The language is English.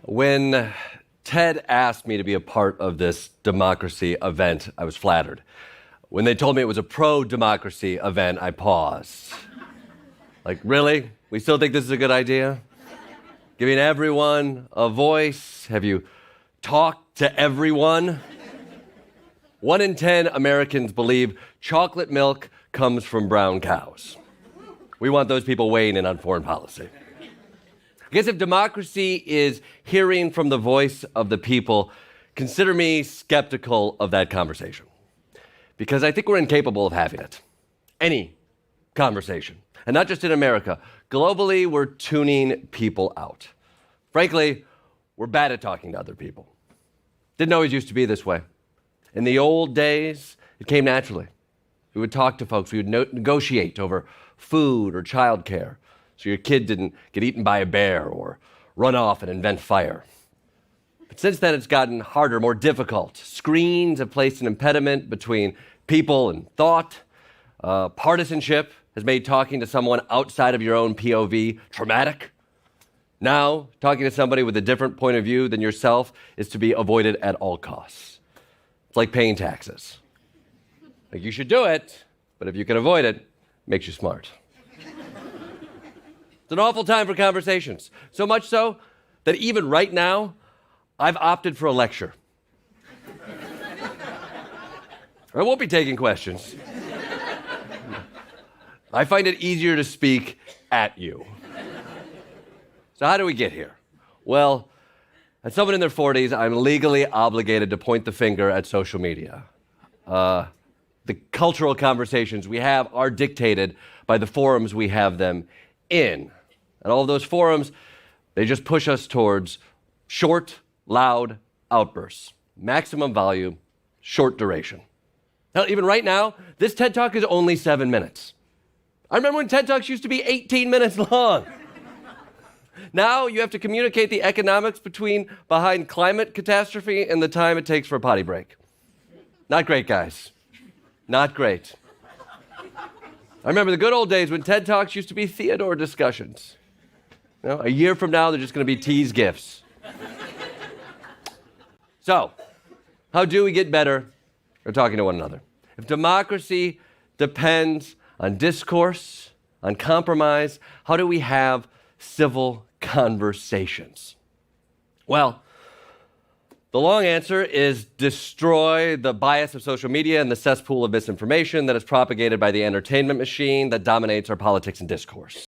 When Ted asked me to be a part of this democracy event, I was flattered. When they told me it was a pro-democracy event, I paused. Like, really? We still think this is a good idea? Giving everyone a voice? Have you talked to everyone? 1 in 10 Americans believe chocolate milk comes from brown cows. We want those people weighing in on foreign policy. I guess if democracy is hearing from the voice of the people, consider me skeptical of that conversation. Because I think we're incapable of having it. Any conversation. And not just in America. Globally, we're tuning people out. Frankly, we're bad at talking to other people. Didn't always used to be this way. In the old days, it came naturally. We would talk to folks, we would negotiate over food or childcare, so your kid didn't get eaten by a bear or run off and invent fire. But since then, it's gotten harder, more difficult. Screens have placed an impediment between people and thought. Partisanship has made talking to someone outside of your own POV traumatic. Now, talking to somebody with a different point of view than yourself is to be avoided at all costs. It's like paying taxes. Like, you should do it, but if you can avoid it, it makes you smart. It's an awful time for conversations. So much so that even right now, I've opted for a lecture. I won't be taking questions. I find it easier to speak at you. So how do we get here? Well, as someone in their 40s, I'm legally obligated to point the finger at social media. The cultural conversations we have are dictated by the forums we have them in. And all of those forums, they just push us towards short, loud outbursts. Maximum volume, short duration. Now, even right now, this TED Talk is only 7 minutes. I remember when TED Talks used to be 18 minutes long. Now you have to communicate the economics behind climate catastrophe and the time it takes for a potty break. Not great, guys. Not great. I remember the good old days when TED Talks used to be Theodore discussions. You know, a year from now, they're just going to be tease gifts. So, how do we get better at talking to one another? If democracy depends on discourse, on compromise, how do we have civil conversations? Well, the long answer is destroy the bias of social media and the cesspool of misinformation that is propagated by the entertainment machine that dominates our politics and discourse.